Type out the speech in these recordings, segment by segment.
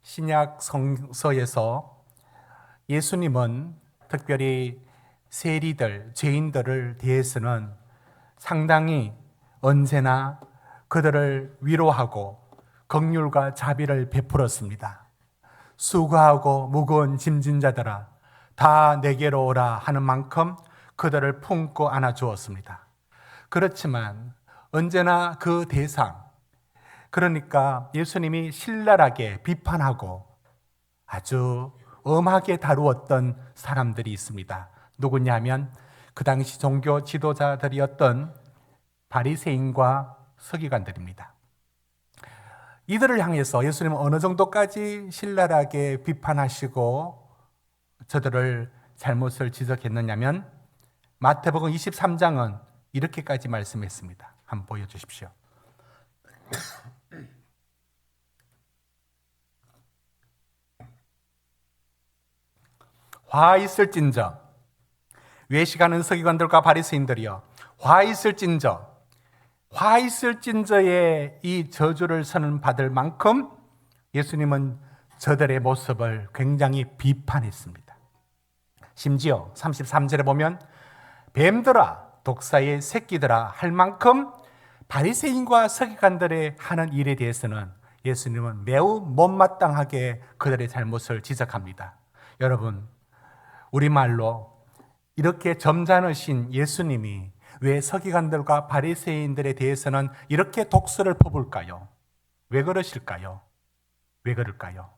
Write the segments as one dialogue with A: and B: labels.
A: 신약 성서에서 예수님은 특별히 세리들, 죄인들을 대해서는 상당히 언제나 그들을 위로하고 긍휼과 자비를 베풀었습니다. 수고하고 무거운 짐진 자들아 다 내게로 오라 하는 만큼 그들을 품고 안아주었습니다. 그렇지만 언제나 그 대상, 그러니까 예수님이 신랄하게 비판하고 아주 엄하게 다루었던 사람들이 있습니다. 누구냐면 그 당시 종교 지도자들이었던 바리새인과 서기관들입니다. 이들을 향해서 예수님은 어느 정도까지 신랄하게 비판하시고 저들을 잘못을 지적했느냐면 마태복음 23장은 이렇게까지 말씀했습니다. 한번 보여주십시오. 화 있을진저 외식하는 서기관들과 바리새인들이여 화 있을진저의 이 저주를 선언받을 만큼 예수님은 저들의 모습을 굉장히 비판했습니다. 심지어 33절에 보면 뱀들아 독사의 새끼들아 할 만큼 바리새인과 서기관들의 하는 일에 대해서는 예수님은 매우 못마땅하게 그들의 잘못을 지적합니다. 여러분, 우리말로 이렇게 점잖으신 예수님이 왜 서기관들과 바리새인들에 대해서는 이렇게 독설을 퍼부을까요? 왜 그러실까요? 왜 그럴까요?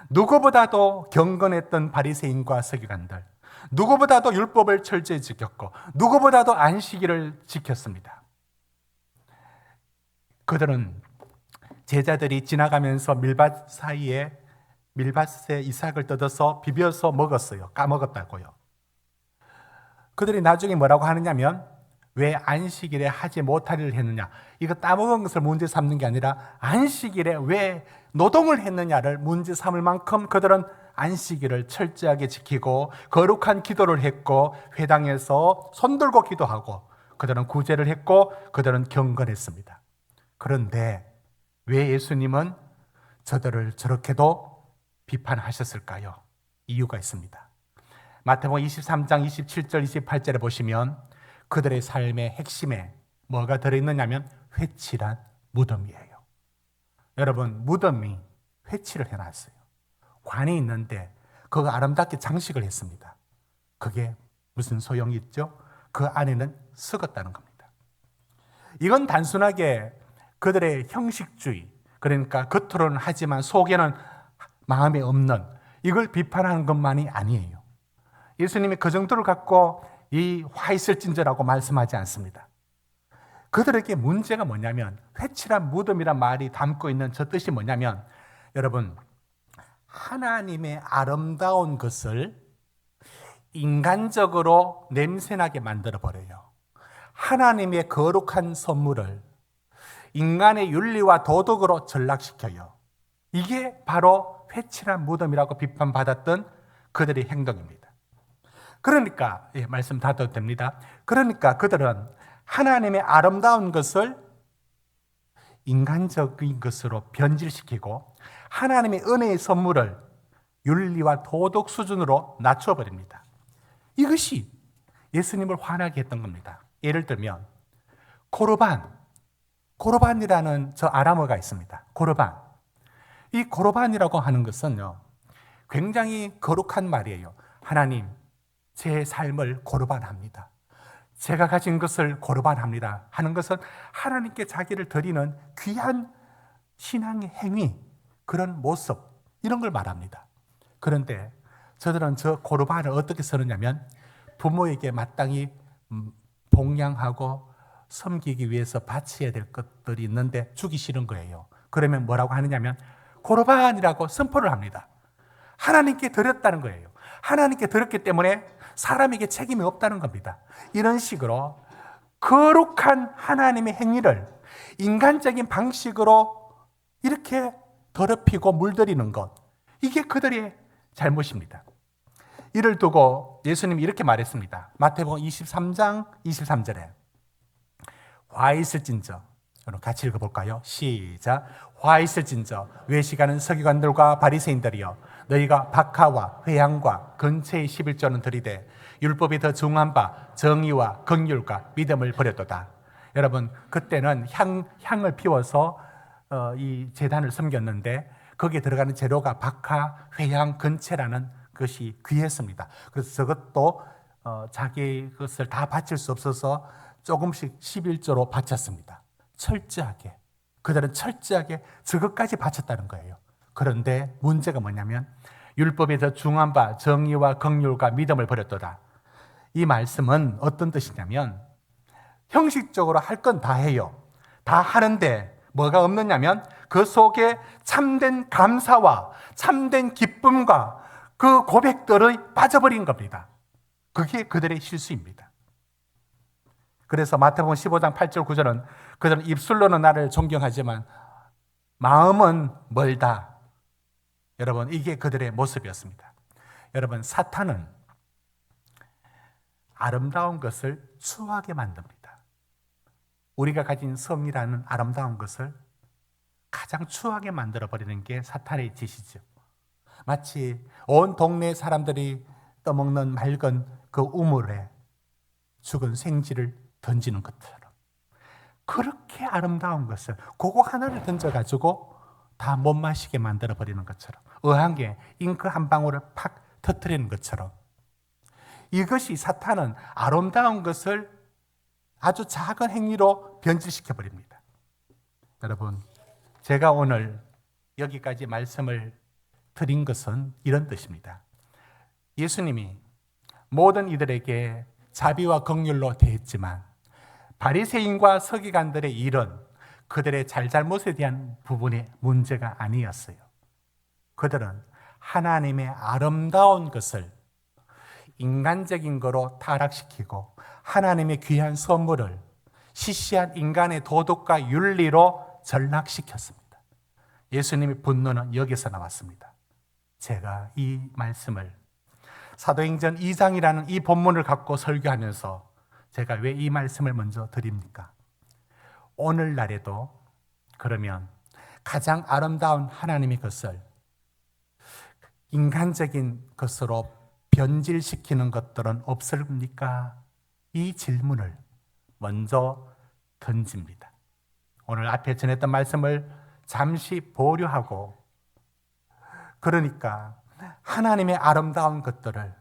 A: 누구보다도 경건했던 바리새인과 서기관들, 누구보다도 율법을 철저히 지켰고 누구보다도 안식일을 지켰습니다. 그들은 제자들이 지나가면서 밀밭에 이삭을 뜯어서 비벼서 먹었어요. 까먹었다고요. 그들이 나중에 뭐라고 하느냐면 왜 안식일에 하지 못할 일을 했느냐, 이거 따먹은 것을 문제 삼는 게 아니라 안식일에 왜 노동을 했느냐를 문제 삼을 만큼 그들은 안식일을 철저하게 지키고 거룩한 기도를 했고 회당에서 손들고 기도하고 그들은 구제를 했고 그들은 경건했습니다. 그런데 왜 예수님은 저들을 저렇게도 비판하셨을까요? 이유가 있습니다. 마태복음 23장 27절 28절에 보시면 그들의 삶의 핵심에 뭐가 들어있느냐면 회칠한 무덤이에요. 여러분, 무덤이 회칠을 해놨어요. 관이 있는데 그거 아름답게 장식을 했습니다. 그게 무슨 소용이 있죠? 그 안에는 썩었다는 겁니다. 이건 단순하게 그들의 형식주의, 그러니까 겉으로는 하지만 속에는 마음에 없는, 이걸 비판하는 것만이 아니에요. 예수님이 그 정도를 갖고 이 화 있을진저라고 말씀하지 않습니다. 그들에게 문제가 뭐냐면 회칠한 무덤이란 말이 담고 있는 저 뜻이 뭐냐면 여러분, 하나님의 아름다운 것을 인간적으로 냄새나게 만들어버려요. 하나님의 거룩한 선물을 인간의 윤리와 도덕으로 전락시켜요. 이게 바로 회칠한 무덤이라고 비판받았던 그들의 행동입니다. 그러니까 말씀 닫아도 됩니다. 그러니까 그들은 하나님의 아름다운 것을 인간적인 것으로 변질시키고 하나님의 은혜의 선물을 윤리와 도덕 수준으로 낮춰버립니다. 이것이 예수님을 화나게 했던 겁니다. 예를 들면 고르반이라는 저 아람어가 있습니다. 고르반. 이 고르반이라고 하는 것은요, 굉장히 거룩한 말이에요. 하나님, 제 삶을 고르반합니다. 제가 가진 것을 고르반합니다 하는 것은 하나님께 자기를 드리는 귀한 신앙의 행위, 그런 모습, 이런 걸 말합니다. 그런데 저들은 저 고르반을 어떻게 쓰느냐면 부모에게 마땅히 봉양하고 섬기기 위해서 바쳐야 될 것들이 있는데 주기 싫은 거예요. 그러면 뭐라고 하느냐면 고르반이라고 선포를 합니다. 하나님께 드렸다는 거예요. 하나님께 드렸기 때문에 사람에게 책임이 없다는 겁니다. 이런 식으로 거룩한 하나님의 행위를 인간적인 방식으로 이렇게 더럽히고 물들이는 것, 이게 그들의 잘못입니다. 이를 두고 예수님이 이렇게 말했습니다. 마태복음 23장 23절에 화 있을진저 그럼 같이 읽어볼까요? 시작. 화 있을진저 외식하는 서기관들과 바리새인들이여, 너희가 박하와 회향과 근체의 11조는 들이되 율법이 더 중한 바 정의와 긍휼과 믿음을 버렸도다. 여러분, 그때는 향을 피워서 이 제단을 섬겼는데 거기에 들어가는 재료가 박하, 회향, 근체라는 것이 귀했습니다. 그래서 저것도 자기 것을 다 바칠 수 없어서 조금씩 11조로 바쳤습니다. 철저하게. 그들은 철저하게 저것까지 바쳤다는 거예요. 그런데 문제가 뭐냐면 율법에 더 중한 바 정의와 긍휼과 믿음을 버렸도다. 이 말씀은 어떤 뜻이냐면 형식적으로 할 건 다 해요. 다 하는데 뭐가 없느냐면 그 속에 참된 감사와 참된 기쁨과 그 고백들이 빠져버린 겁니다. 그게 그들의 실수입니다. 그래서 마태복음 15장 8절 9절은 그들은 입술로는 나를 존경하지만 마음은 멀다. 여러분, 이게 그들의 모습이었습니다. 여러분, 사탄은 아름다운 것을 추하게 만듭니다. 우리가 가진 성이라는 아름다운 것을 가장 추하게 만들어버리는 게 사탄의 짓이죠. 마치 온 동네 사람들이 떠먹는 맑은 그 우물에 죽은 생쥐를 던지는 것처럼 그렇게 아름다운 것을 그거 하나를 던져가지고 다 못 마시게 만들어버리는 것처럼 어항에 잉크 한 방울을 팍 터뜨리는 것처럼 이것이 사탄은 아름다운 것을 아주 작은 행위로 변질시켜버립니다. 여러분, 제가 오늘 여기까지 말씀을 드린 것은 이런 뜻입니다. 예수님이 모든 이들에게 자비와 긍휼로 대했지만 바리새인과 서기관들의 일은 그들의 잘잘못에 대한 부분의 문제가 아니었어요. 그들은 하나님의 아름다운 것을 인간적인 거로 타락시키고 하나님의 귀한 선물을 시시한 인간의 도덕과 윤리로 전락시켰습니다. 예수님의 분노는 여기서 나왔습니다. 제가 이 말씀을 사도행전 2장이라는 이 본문을 갖고 설교하면서 제가 왜 이 말씀을 먼저 드립니까? 오늘날에도 그러면 가장 아름다운 하나님의 것을 인간적인 것으로 변질시키는 것들은 없습니까? 이 질문을 먼저 던집니다. 오늘 앞에 전했던 말씀을 잠시 보류하고 그러니까 하나님의 아름다운 것들을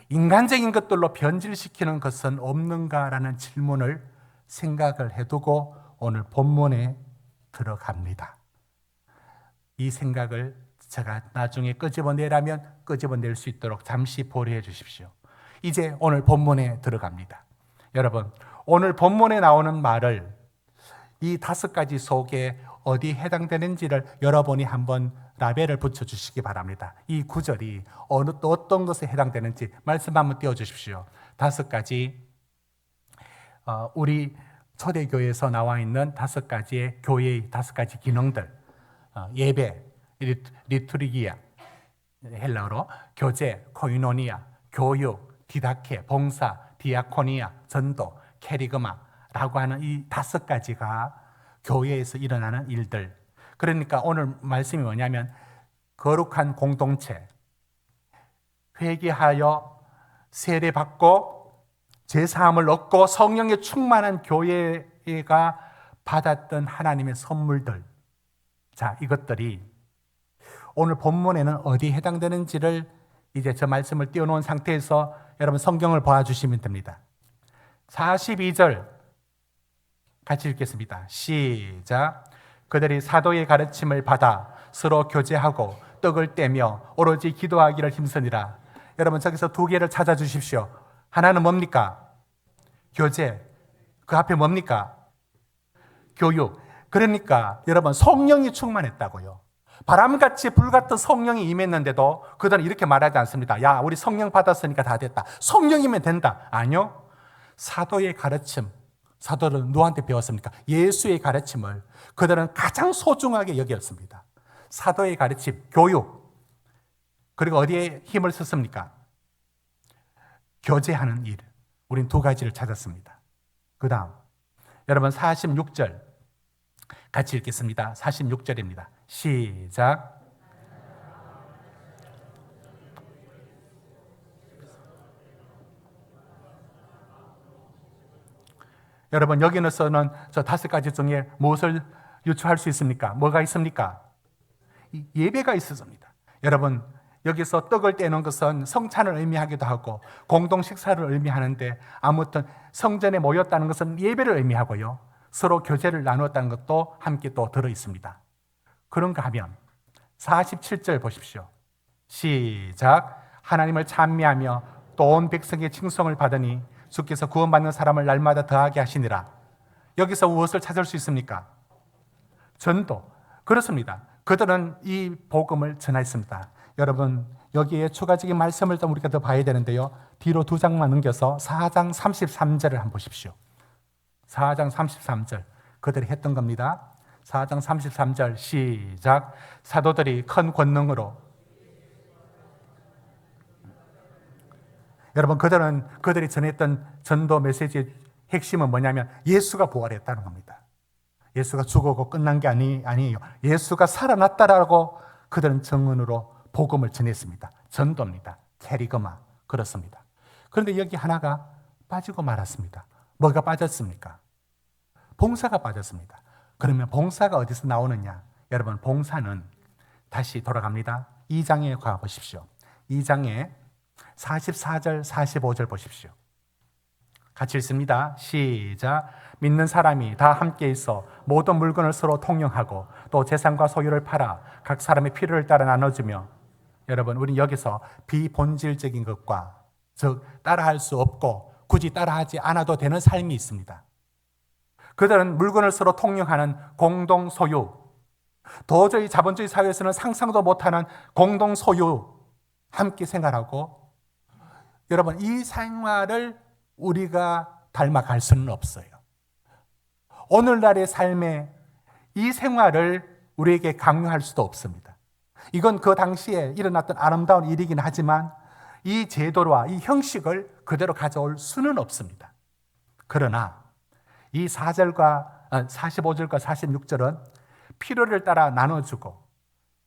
A: 인간적인 것들로 변질시키는 것은 없는가라는 질문을 생각을 해두고 오늘 본문에 들어갑니다. 이 생각을 제가 나중에 끄집어내라면 끄집어낼 수 있도록 잠시 보류해 주십시오. 이제 오늘 본문에 들어갑니다. 여러분, 오늘 본문에 나오는 말을 이 5가지 속에 어디 해당되는지를 여러분이 한번 라벨을 붙여주시기 바랍니다. 이 구절이 어떤 것에 해당되는지 말씀 한번 띄워주십시오. 5가지 우리 초대교회에서 나와 있는 5가지의 교회의 5가지 기능들, 예배, 리투르기아, 헬라어로 교제, 코이노니아, 교육, 디다케, 봉사, 디아코니아, 전도, 캐리그마라고 하는 이 5가지가 교회에서 일어나는 일들. 그러니까 오늘 말씀이 뭐냐면 거룩한 공동체, 회개하여 세례받고 제사함을 얻고 성령에 충만한 교회가 받았던 하나님의 선물들. 자, 이것들이 오늘 본문에는 어디에 해당되는지를 이제 저 말씀을 띄워놓은 상태에서 여러분 성경을 봐주시면 됩니다. 42절 같이 읽겠습니다. 시작. 그들이 사도의 가르침을 받아 서로 교제하고 떡을 떼며 오로지 기도하기를 힘쓰니라. 여러분 저기서 2개를 찾아주십시오. 하나는 뭡니까? 교제. 그 앞에 뭡니까? 교육. 그러니까 여러분 성령이 충만했다고요. 바람같이 불같은 성령이 임했는데도 그들은 이렇게 말하지 않습니다. 야, 우리 성령 받았으니까 다 됐다. 성령이면 된다. 아니요. 사도의 가르침, 사도는 누구한테 배웠습니까? 예수의 가르침을 그들은 가장 소중하게 여겼습니다. 사도의 가르침, 교육. 그리고 어디에 힘을 썼습니까? 교제하는 일. 우린 2가지를 찾았습니다. 그 다음 여러분 46절 같이 읽겠습니다. 46절입니다. 시작. 여러분, 여기서는 저 5가지 중에 무엇을 유추할 수 있습니까? 뭐가 있습니까? 예배가 있었습니다. 여러분, 여기서 떡을 떼는 것은 성찬을 의미하기도 하고 공동 식사를 의미하는데, 아무튼 성전에 모였다는 것은 예배를 의미하고요, 서로 교제를 나누었다는 것도 함께 또 들어 있습니다. 그런가 하면 47절 보십시오. 시작. 하나님을 찬미하며 또 온 백성의 칭송을 받으니 주께서 구원받는 사람을 날마다 더하게 하시니라. 여기서 무엇을 찾을 수 있습니까? 전도. 그렇습니다. 그들은 이 복음을 전했습니다. 여러분, 여기에 추가적인 말씀을 좀 우리가 더 봐야 되는데요, 뒤로 2장만 넘겨서 4장 33절을 한번 보십시오. 4장 33절 그들이 했던 겁니다. 4장 33절 시작. 사도들이 큰 권능으로, 여러분, 그들이 전했던 전도 메시지의 핵심은 뭐냐면 예수가 부활했다는 겁니다. 예수가 죽었고 끝난 게 아니에요. 예수가 살아났다라고 그들은 증언으로 복음을 전했습니다. 전도입니다. 캐리그마. 그렇습니다. 그런데 여기 하나가 빠지고 말았습니다. 뭐가 빠졌습니까? 봉사가 빠졌습니다. 그러면 봉사가 어디서 나오느냐? 여러분, 봉사는 다시 돌아갑니다. 2장에 가보십시오. 2장에 44절, 45절 보십시오. 같이 읽습니다. 시작. 믿는 사람이 다 함께 있어 모든 물건을 서로 통용하고 또 재산과 소유를 팔아 각 사람의 필요를 따라 나눠주며. 여러분, 우리는 여기서 비본질적인 것과, 즉 따라할 수 없고 굳이 따라하지 않아도 되는 삶이 있습니다. 그들은 물건을 서로 통용하는 공동 소유, 도저히 자본주의 사회에서는 상상도 못하는 공동 소유, 함께 생활하고, 여러분, 이 생활을 우리가 닮아갈 수는 없어요. 오늘날의 삶에 이 생활을 우리에게 강요할 수도 없습니다. 이건 그 당시에 일어났던 아름다운 일이긴 하지만 이 제도와 이 형식을 그대로 가져올 수는 없습니다. 그러나 이 4절과 45절과 46절은 필요를 따라 나눠주고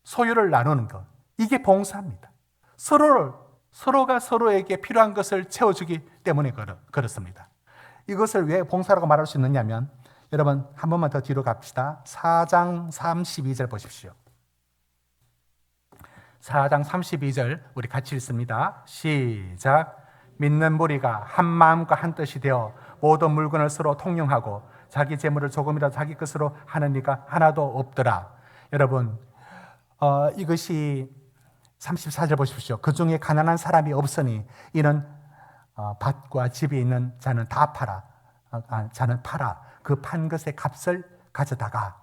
A: 소유를 나누는 것, 이게 봉사입니다. 서로가 서로에게 필요한 것을 채워주기 때문에 그렇습니다. 이것을 왜 봉사라고 말할 수 있느냐면, 여러분 한 번만 더 뒤로 갑시다. 4장 32절 보십시오. 4장 32절 우리 같이 읽습니다. 시작. 믿는 무리가 한 마음과 한 뜻이 되어 모든 물건을 서로 통용하고 자기 재물을 조금이라도 자기 것으로 하는 이가 하나도 없더라. 여러분, 이것이 34절 보십시오. 그 중에 가난한 사람이 없으니 이는 밭과 집에 있는 자는 다 팔아, 자는 팔아 그 판 것의 값을 가져다가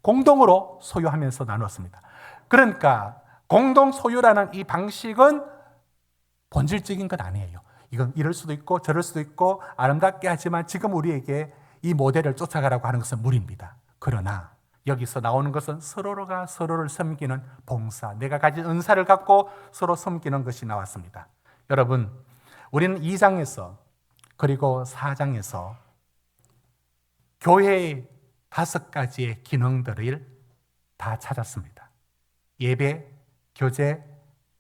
A: 공동으로 소유하면서 나눴습니다. 그러니까 공동 소유라는 이 방식은 본질적인 건 아니에요. 이건 이럴 수도 있고 저럴 수도 있고 아름답게 하지만 지금 우리에게 이 모델을 쫓아가라고 하는 것은 무리입니다. 그러나 여기서 나오는 것은 서로가 서로를 섬기는 봉사, 내가 가진 은사를 갖고 서로 섬기는 것이 나왔습니다. 여러분, 우리는 2장에서 그리고 4장에서 교회의 5가지의 기능들을 다 찾았습니다. 예배, 교제,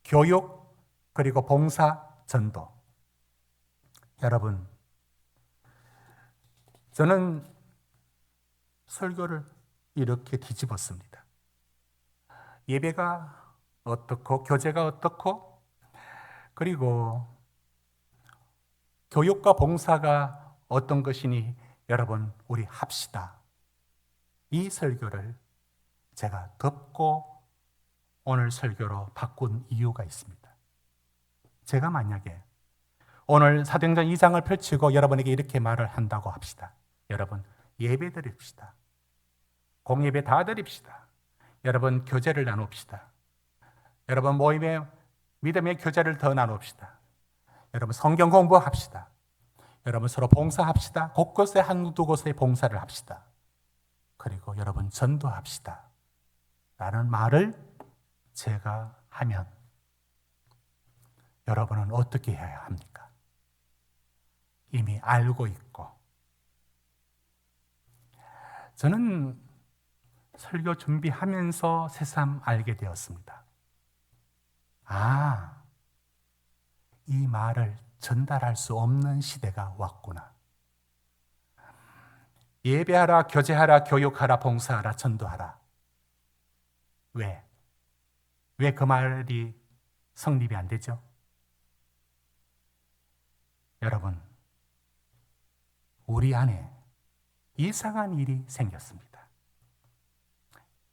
A: 교육, 그리고 봉사, 전도. 여러분, 저는 설교를 이렇게 뒤집었습니다. 예배가 어떻고 교제가 어떻고 그리고 교육과 봉사가 어떤 것이니 여러분 우리 합시다. 이 설교를 제가 덮고 오늘 설교로 바꾼 이유가 있습니다. 제가 만약에 오늘 사도행전 2장을 펼치고 여러분에게 이렇게 말을 한다고 합시다. 여러분, 예배 드립시다. 공예배 다 드립시다. 여러분, 교제를 나눕시다. 여러분, 모임의 믿음의 교제를 더 나눕시다. 여러분, 성경 공부합시다. 여러분, 서로 봉사합시다. 곳곳에 한두 곳에 봉사를 합시다. 그리고 여러분, 전도합시다. 라는 말을 제가 하면 여러분은 어떻게 해야 합니까? 이미 알고 있고. 저는 설교 준비하면서 새삼 알게 되었습니다. 아, 이 말을 전달할 수 없는 시대가 왔구나. 예배하라, 교제하라, 교육하라, 봉사하라, 전도하라. 왜? 왜 그 말이 성립이 안 되죠? 여러분, 우리 안에 이상한 일이 생겼습니다.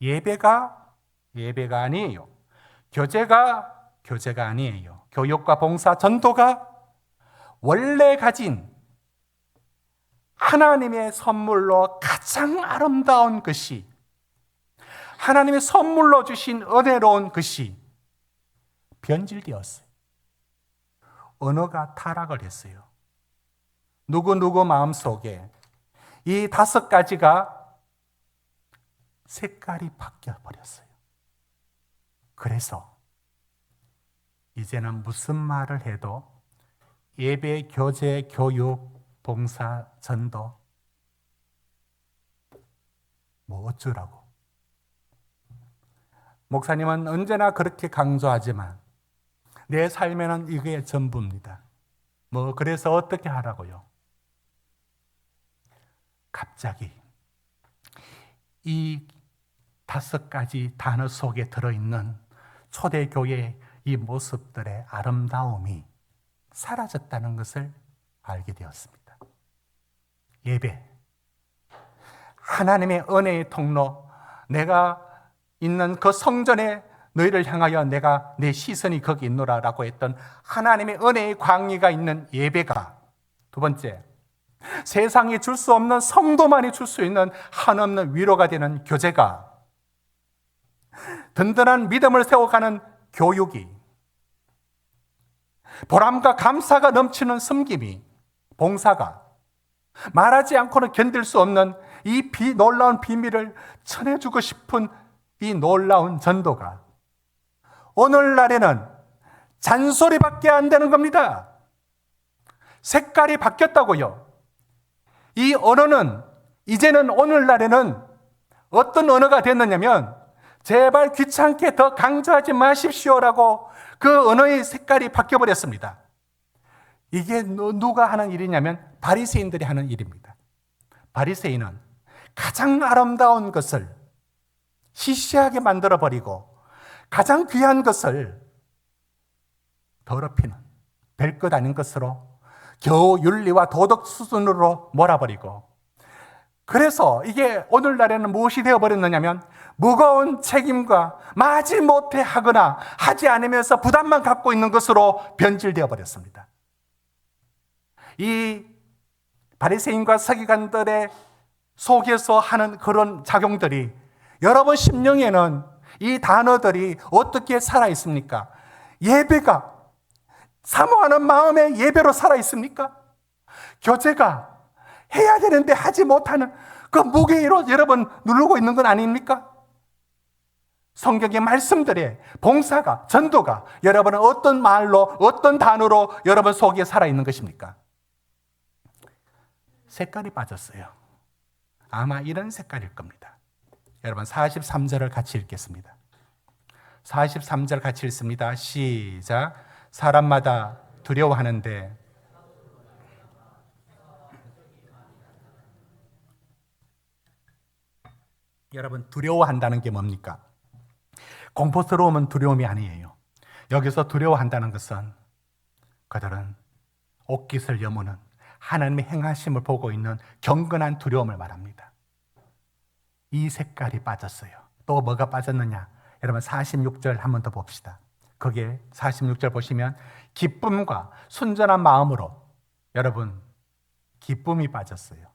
A: 예배가 아니에요. 교제가 아니에요. 교육과 봉사, 전도가 원래 가진 하나님의 선물로 가장 아름다운 것이, 하나님의 선물로 주신 은혜로운 것이 변질되었어요. 언어가 타락을 했어요. 누구 마음속에 이 5가지가 색깔이 바뀌어 버렸어요. 그래서 이제는 무슨 말을 해도 예배, 교제, 교육, 봉사, 전도 뭐 어쩌라고. 목사님은 언제나 그렇게 강조하지만 내 삶에는 이게 전부입니다. 그래서 어떻게 하라고요? 갑자기 이 5가지 단어 속에 들어있는 초대교회의 이 모습들의 아름다움이 사라졌다는 것을 알게 되었습니다. 예배, 하나님의 은혜의 통로, 내가 있는 그 성전에 너희를 향하여 내 시선이 거기 있노라라고 했던 하나님의 은혜의 광의가 있는 예배가, 두 번째, 세상이 줄 수 없는, 성도만이 줄 수 있는 한없는 위로가 되는 교제가, 든든한 믿음을 세워가는 교육이, 보람과 감사가 넘치는 섬김이, 봉사가, 말하지 않고는 견딜 수 없는 이 놀라운 비밀을 전해주고 싶은 이 놀라운 전도가 오늘날에는 잔소리밖에 안 되는 겁니다. 색깔이 바뀌었다고요. 이 언어는 이제는 오늘날에는 어떤 언어가 됐느냐면, 제발 귀찮게 더 강조하지 마십시오라고 그 언어의 색깔이 바뀌어버렸습니다. 이게 누가 하는 일이냐면 바리새인들이 하는 일입니다. 바리새인은 가장 아름다운 것을 시시하게 만들어버리고 가장 귀한 것을 더럽히는, 별것 아닌 것으로 겨우 윤리와 도덕 수준으로 몰아버리고, 그래서 이게 오늘날에는 무엇이 되어버렸느냐면 무거운 책임과 마지못해 하거나 하지 않으면서 부담만 갖고 있는 것으로 변질되어 버렸습니다. 이 바리새인과 서기관들의 속에서 하는 그런 작용들이 여러분 심령에는 이 단어들이 어떻게 살아있습니까? 예배가 사모하는 마음의 예배로 살아있습니까? 교제가 해야 되는데 하지 못하는 그 무게로 여러분 누르고 있는 건 아닙니까? 성경의 말씀들의 봉사가, 전도가 여러분은 어떤 말로, 어떤 단어로 여러분 속에 살아있는 것입니까? 색깔이 빠졌어요. 아마 이런 색깔일 겁니다. 여러분 43절을 같이 읽겠습니다. 43절 같이 읽습니다. 시작. 사람마다 두려워하는데 여러분 두려워한다는 게 뭡니까? 공포스러움은 두려움이 아니에요. 여기서 두려워한다는 것은 그들은 옷깃을 여무는 하나님의 행하심을 보고 있는 경건한 두려움을 말합니다. 이 색깔이 빠졌어요. 또 뭐가 빠졌느냐? 여러분 46절 한 번 더 봅시다. 거기에 46절 보시면 기쁨과 순전한 마음으로, 여러분 기쁨이 빠졌어요.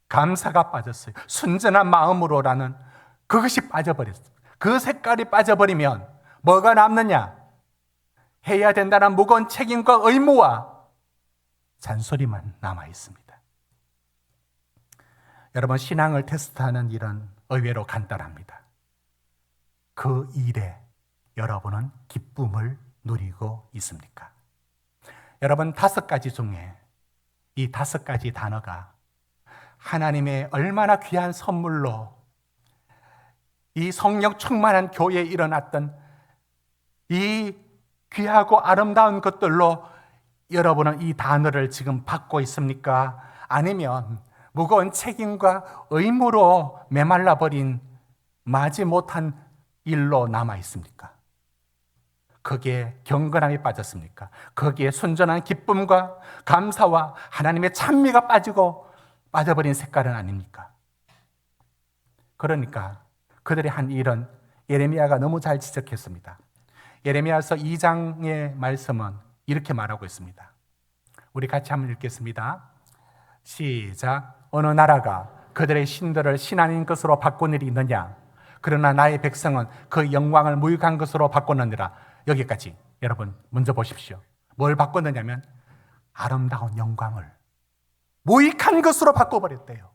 A: 감사가 빠졌어요. 순전한 마음으로라는 그것이 빠져버렸어요. 그 색깔이 빠져버리면 뭐가 남느냐? 해야 된다는 무거운 책임과 의무와 잔소리만 남아 있습니다. 여러분 신앙을 테스트하는 일은 의외로 간단합니다. 그 일에 여러분은 기쁨을 누리고 있습니까? 여러분 5가지 중에 이 5가지 단어가 하나님의 얼마나 귀한 선물로 이 성령 충만한 교회에 일어났던 이 귀하고 아름다운 것들로 여러분은 이 단어를 지금 받고 있습니까? 아니면 무거운 책임과 의무로 메말라 버린 마지 못한 일로 남아 있습니까? 거기에 경건함이 빠졌습니까? 거기에 순전한 기쁨과 감사와 하나님의 찬미가 빠져버린 색깔은 아닙니까? 그러니까 그들이 한 일은 예레미야가 너무 잘 지적했습니다. 예레미야서 2장의 말씀은 이렇게 말하고 있습니다. 우리 같이 한번 읽겠습니다. 시작. 어느 나라가 그들의 신들을 신 아닌 것으로 바꾼 일이 있느냐? 그러나 나의 백성은 그 영광을 무익한 것으로 바꿨느니라. 여기까지 여러분 먼저 보십시오. 뭘 바꿨느냐면 아름다운 영광을 무익한 것으로 바꿔버렸대요.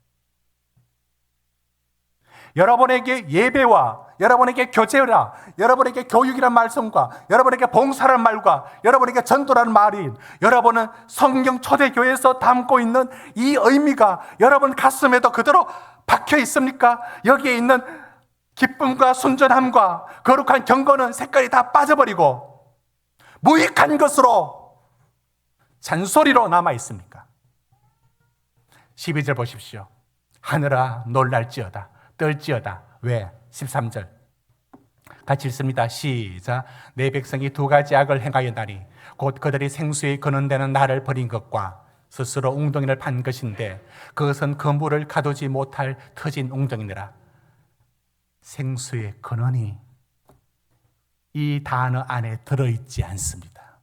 A: 여러분에게 예배와 여러분에게 교제라, 여러분에게 교육이란 말씀과 여러분에게 봉사라는 말과 여러분에게 전도라는 말이 여러분은 성경 초대교회에서 담고 있는 이 의미가 여러분 가슴에도 그대로 박혀 있습니까? 여기에 있는 기쁨과 순전함과 거룩한 경건은 색깔이 다 빠져버리고 무익한 것으로 잔소리로 남아 있습니까? 12절 보십시오. 하늘아 놀랄지어다 떨지어다. 왜? 13절 같이 읽습니다. 시작. 내 백성이 두 가지 악을 행하였나니 곧 그들이 생수에 거는 데는 나를 버린 것과 스스로 웅덩이를 판 것인데 그것은 그 물을 가두지 못할 터진 웅덩이니라. 생수의 근원이 이 단어 안에 들어있지 않습니다.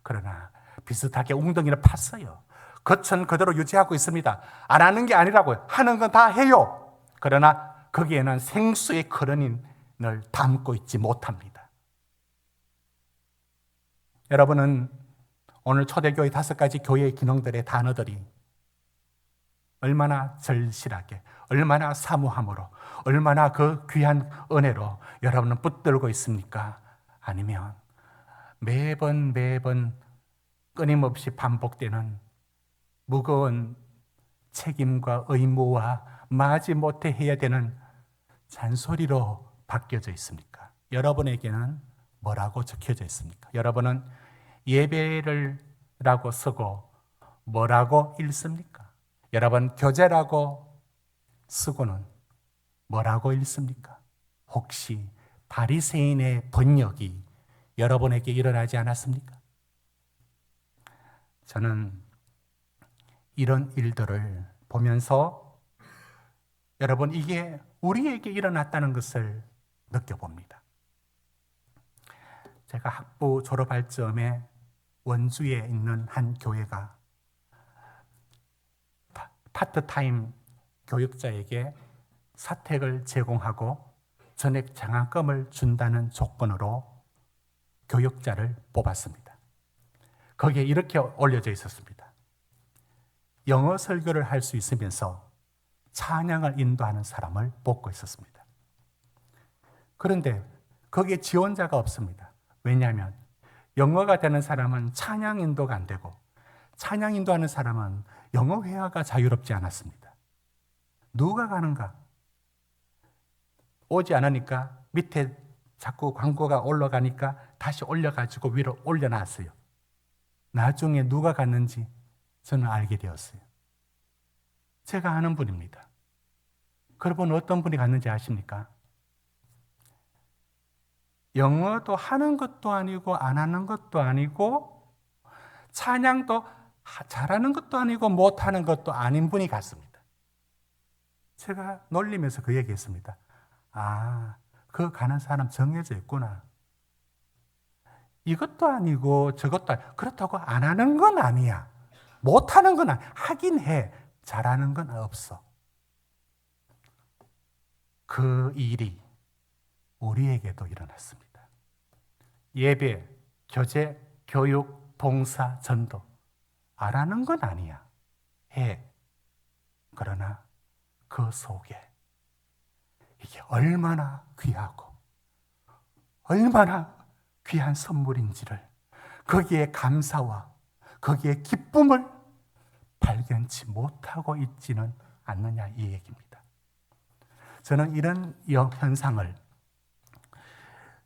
A: 그러나 비슷하게 웅덩이를 팠어요. 겉은 그대로 유지하고 있습니다. 안 하는 게 아니라고요. 하는 건 다 해요. 그러나 거기에는 생수의 근원을 담고 있지 못합니다. 여러분은 오늘 초대교회 5가지 교회의 기능들의 단어들이 얼마나 절실하게, 얼마나 사모함으로, 얼마나 그 귀한 은혜로 여러분은 붙들고 있습니까? 아니면 매번 끊임없이 반복되는 무거운 책임과 의무와 마지못해 해야 되는 잔소리로 바뀌어져 있습니까? 여러분에게는 뭐라고 적혀져 있습니까? 여러분은 예배를라고 쓰고 뭐라고 읽습니까? 여러분 교제라고 쓰고는 뭐라고 읽습니까? 혹시 바리새인의 번역이 여러분에게 일어나지 않았습니까? 저는 이런 일들을 보면서 여러분 이게 우리에게 일어났다는 것을 느껴봅니다. 제가 학부 졸업할 즈음에 원주에 있는 한 교회가 파트타임 교육자에게 사택을 제공하고 전액 장학금을 준다는 조건으로 교육자를 뽑았습니다. 거기에 이렇게 올려져 있었습니다. 영어 설교를 할 수 있으면서 찬양을 인도하는 사람을 뽑고 있었습니다. 그런데 거기에 지원자가 없습니다. 왜냐하면 영어가 되는 사람은 찬양 인도가 안 되고 찬양 인도하는 사람은 영어 회화가 자유롭지 않았습니다. 누가 가는가? 오지 않으니까 밑에 자꾸 광고가 올라가니까 다시 올려가지고 위로 올려놨어요. 나중에 누가 갔는지 저는 알게 되었어요. 제가 아는 분입니다. 그러분 어떤 분이 갔는지 아십니까? 영어도 하는 것도 아니고 안 하는 것도 아니고 찬양도 잘하는 것도 아니고 못하는 것도 아닌 분이 갔습니다. 제가 놀리면서 그 얘기했습니다. 아, 그 가는 사람 정해져 있구나. 이것도 아니고 저것도 아니고 그렇다고 안 하는 건 아니야. 못하는 건 아니야. 하긴 해. 잘하는 건 없어. 그 일이 우리에게도 일어났습니다. 예배, 교제, 교육, 봉사, 전도 안 하는 건 아니야. 해. 그러나 그 속에 이게 얼마나 귀하고 얼마나 귀한 선물인지를 거기에 감사와 거기에 기쁨을 발견치 못하고 있지는 않느냐 이 얘기입니다. 저는 이런 현상을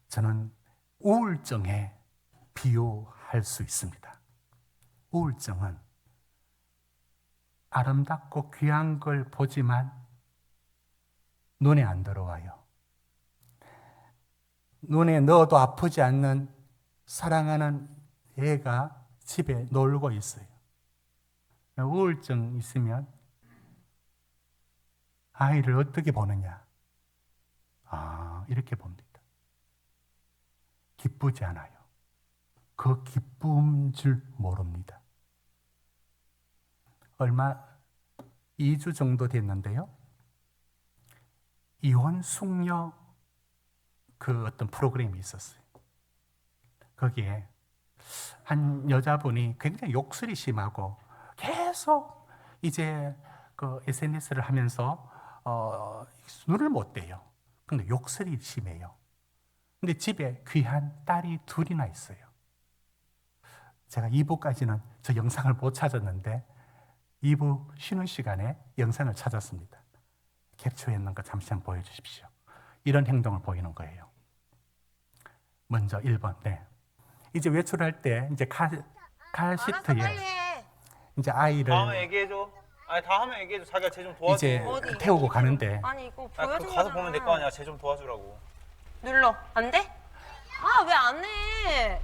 A: 저는 우울증에 비유할 수 있습니다. 우울증은 아름답고 귀한 걸 보지만 눈에 안 들어와요. 눈에 넣어도 아프지 않는 사랑하는 애가 집에 놀고 있어요. 우울증 있으면 아이를 어떻게 보느냐? 이렇게 봅니다. 기쁘지 않아요. 그 기쁨 줄 모릅니다. 2주 정도 됐는데요. 이혼 숙녀 그 어떤 프로그램이 있었어요. 거기에 한 여자분이 굉장히 욕설이 심하고 계속 이제 그 SNS를 하면서 눈을 못 떼요. 근데 욕설이 심해요. 근데 집에 귀한 딸이 둘이나 있어요. 제가 2부까지는 저 영상을 못 찾았는데 2부 쉬는 시간에 영상을 찾았습니다. 캡처했는 거 잠시 한번 보여주십시오. 이런 행동을 보이는 거예요. 먼저 1번. 네. 이제 외출할 때 이제 카시트에 이제 아이를
B: 다음에 얘기해줘. 아니 다음에 얘기해줘. 자기가 쟤 좀 도와줘.
A: 이제
C: 어디?
A: 태우고 가는데
C: 아니 이거
B: 아,
C: 보여준
B: 가서
C: 거잖아.
B: 보면 될 거 아니야. 쟤 좀 도와주라고.
C: 눌러. 안 돼? 왜 안 해?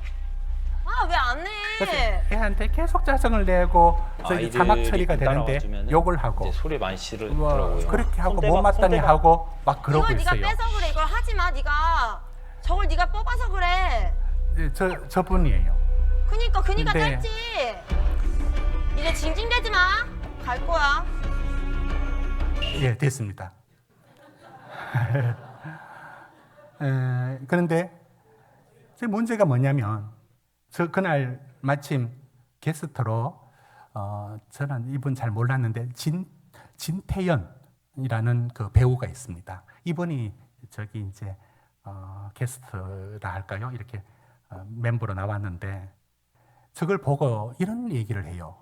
C: 왜 안
A: 그래서
C: 해?
A: 애한테 계속 짜증을 내고 그래서 이제 자막 처리가 되는데
D: 따라와주면은
A: 욕을 하고
D: 이제 소리 많이
A: 뭐
D: 지르더라고요.
A: 그렇게 하고
B: 손대봐,
A: 못마땅해
B: 손대봐.
A: 하고 막 그러고
C: 이걸 네가
A: 있어요.
C: 빼서 그래. 이걸 하지 마. 네가 저걸 네가 뽑아서 그래.
A: 네, 저분이에요.
C: 그니까
A: 근데-
C: 짧지. 이제 징징대지 마. 갈 거야.
A: 예, 됐습니다. 그런데 제 문제가 뭐냐면 저 그날 마침 게스트로 저는 이분 잘 몰랐는데 진태연이라는 그 배우가 있습니다. 이분이 저기 이제 게스트라 할까요? 이렇게 멤버로 나왔는데 저걸 보고 이런 얘기를 해요.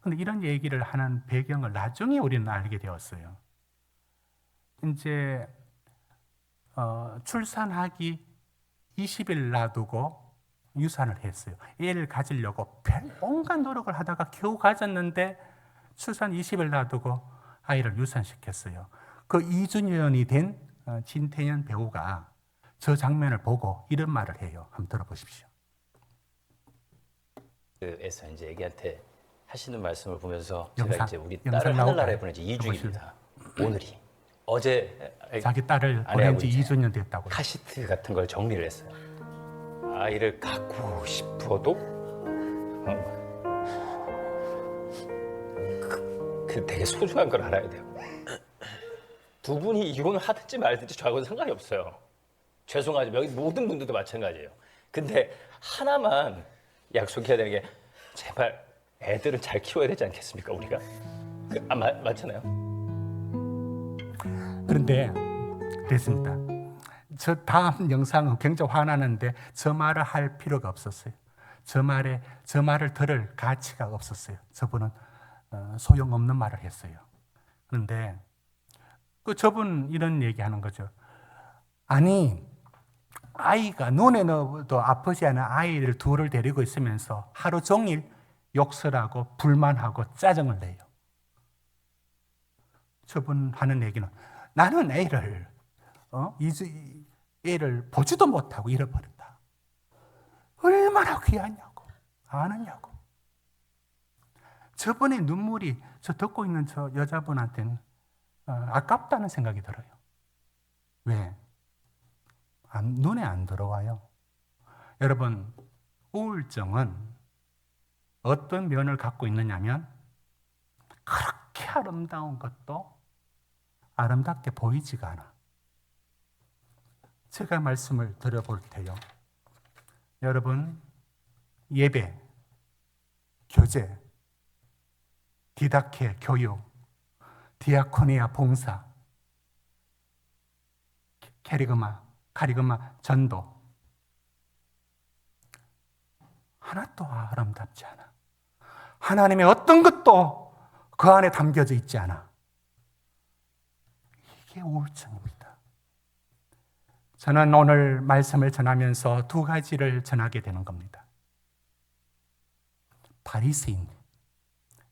A: 근데 이런 얘기를 하는 배경을 나중에 우리는 알게 되었어요. 이제 출산하기 20일 놔두고 유산을 했어요. 애를 가지려고 온갖 노력을 하다가 겨우 가졌는데 출산 20일 놔두고 아이를 유산시켰어요. 그 2주년이 된 진태현 배우가 저 장면을 보고 이런 말을 해요. 한번 들어보십시오.
D: 그래서 이제 애기한테 하시는 말씀을 보면서
A: 영상,
D: 제가 이제 우리
A: 영상
D: 딸을
A: 나올까요?
D: 하늘나라에 보낸 지 2주입니다. 오늘이. 어제
A: 자기 딸을 보낸
D: 아내하고
A: 지
D: 이제
A: 2주년 됐다고요.
D: 카시트 같은 걸 정리를 했어요. 아이를 갖고 싶어도 그 되게 소중한 걸 알아야 돼요. 두 분이 이혼을 하든지 말든지 저하고는 상관이 없어요. 죄송하지만 여기 모든 분들도 마찬가지예요. 근데 하나만 약속해야 되는 게 제발 애들은 잘 키워야 되지 않겠습니까 우리가? 맞잖아요.
A: 그런데 됐습니다. 저 다음 영상은 굉장히 화나는데 저 말을 할 필요가 없었어요. 저 말을 들을 가치가 없었어요. 저분은 소용없는 말을 했어요. 그런데 저분 이런 얘기하는 거죠. 아니 아이가 눈에 넣어도 아프지 않은 아이를 둘을 데리고 있으면서 하루 종일 욕설하고 불만하고 짜증을 내요. 저분 하는 얘기는 나는 애를 애를 보지도 못하고 잃어버렸다. 얼마나 귀하냐고 아느냐고. 저분의 눈물이 저 듣고 있는 저 여자분한테는 아깝다는 생각이 들어요. 왜? 눈에 안 들어와요. 여러분, 우울증은 어떤 면을 갖고 있느냐면 그렇게 아름다운 것도 아름답게 보이지가 않아. 제가 말씀을 드려볼 테요. 여러분, 예배, 교제, 디다케, 교육, 디아코니아, 봉사, 카리그마, 전도 하나도 아름답지 않아. 하나님의 어떤 것도 그 안에 담겨져 있지 않아. 그게 우울증입니다. 저는 오늘 말씀을 전하면서 두 가지를 전하게 되는 겁니다. 바리새인,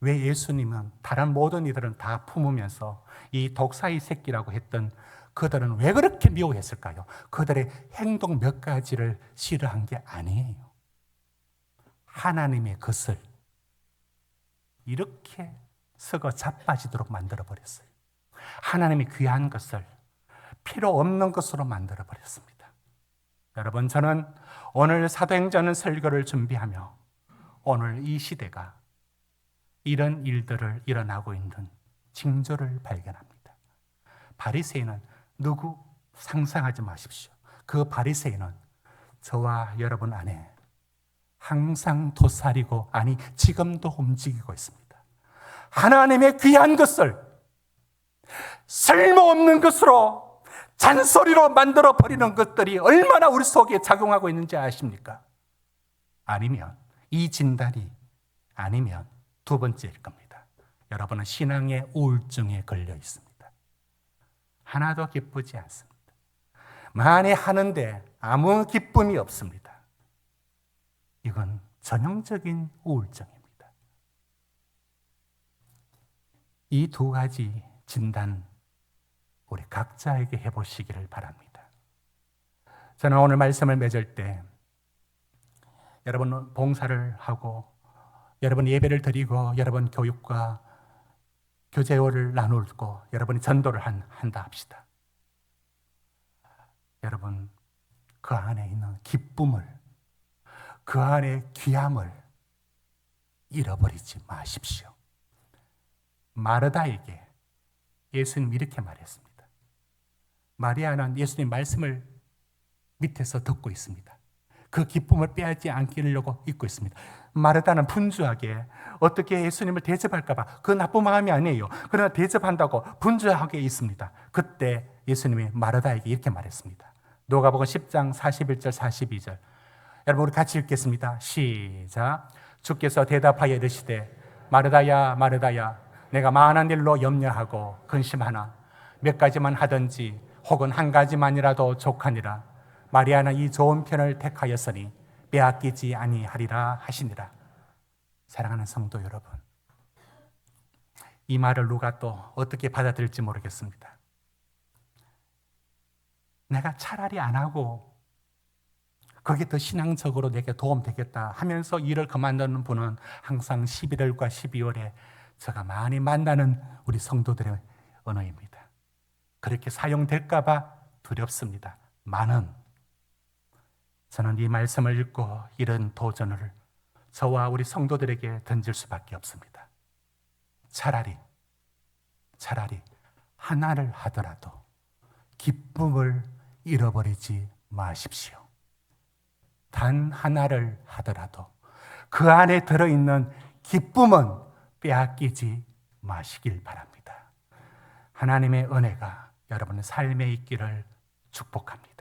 A: 왜 예수님은 다른 모든 이들은 다 품으면서 이 독사의 새끼라고 했던 그들은 왜 그렇게 미워했을까요? 그들의 행동 몇 가지를 싫어한 게 아니에요. 하나님의 것을 이렇게 썩어 자빠지도록 만들어버렸어요. 하나님의 귀한 것을 필요 없는 것으로 만들어버렸습니다. 여러분, 저는 오늘 사도행전 설교를 준비하며 오늘 이 시대가 이런 일들을 일어나고 있는 징조를 발견합니다. 바리새인은 누구 상상하지 마십시오. 그 바리새인은 저와 여러분 안에 항상 도사리고, 아니 지금도 움직이고 있습니다. 하나님의 귀한 것을 쓸모없는 것으로 잔소리로 만들어 버리는 것들이 얼마나 우리 속에 작용하고 있는지 아십니까? 아니면 이 진단이 아니면 두 번째일 겁니다. 여러분은 신앙의 우울증에 걸려 있습니다. 하나도 기쁘지 않습니다. 많이 하는데 아무 기쁨이 없습니다. 이건 전형적인 우울증입니다. 이 두 가지 진단 우리 각자에게 해보시기를 바랍니다. 저는 오늘 말씀을 맺을 때 여러분 봉사를 하고 여러분 예배를 드리고 여러분 교육과 교제를 나누고 여러분이 전도를 한다 합시다. 여러분 그 안에 있는 기쁨을, 그 안에 귀함을 잃어버리지 마십시오. 마르다에게 예수님이 이렇게 말했습니다. 마리아는 예수님 말씀을 밑에서 듣고 있습니다. 그 기쁨을 빼앗지 않기려고 잊고 있습니다. 마르다는 분주하게 어떻게 예수님을 대접할까 봐 그 나쁜 마음이 아니에요. 그러나 대접한다고 분주하게 있습니다. 그때 예수님이 마르다에게 이렇게 말했습니다. 누가복음 10장 41절 42절. 여러분 우리 같이 읽겠습니다. 시작. 주께서 대답하여 이르시되 마르다야 마르다야 내가 많은 일로 염려하고 근심하나 몇 가지만 하든지 혹은 한 가지만이라도 족하니라. 마리아는 이 좋은 편을 택하였으니 빼앗기지 아니하리라 하시니라. 사랑하는 성도 여러분, 이 말을 누가 또 어떻게 받아들일지 모르겠습니다. 내가 차라리 안 하고 그게 더 신앙적으로 내게 도움되겠다 하면서 일을 그만두는 분은 항상 11월과 12월에 제가 많이 만나는 우리 성도들의 언어입니다. 그렇게 사용될까 봐 두렵습니다. 저는 이 말씀을 읽고 이런 도전을 저와 우리 성도들에게 던질 수밖에 없습니다. 차라리 하나를 하더라도 기쁨을 잃어버리지 마십시오. 단 하나를 하더라도 그 안에 들어있는 기쁨은 빼앗기지 마시길 바랍니다. 하나님의 은혜가 여러분의 삶에 있기를 축복합니다.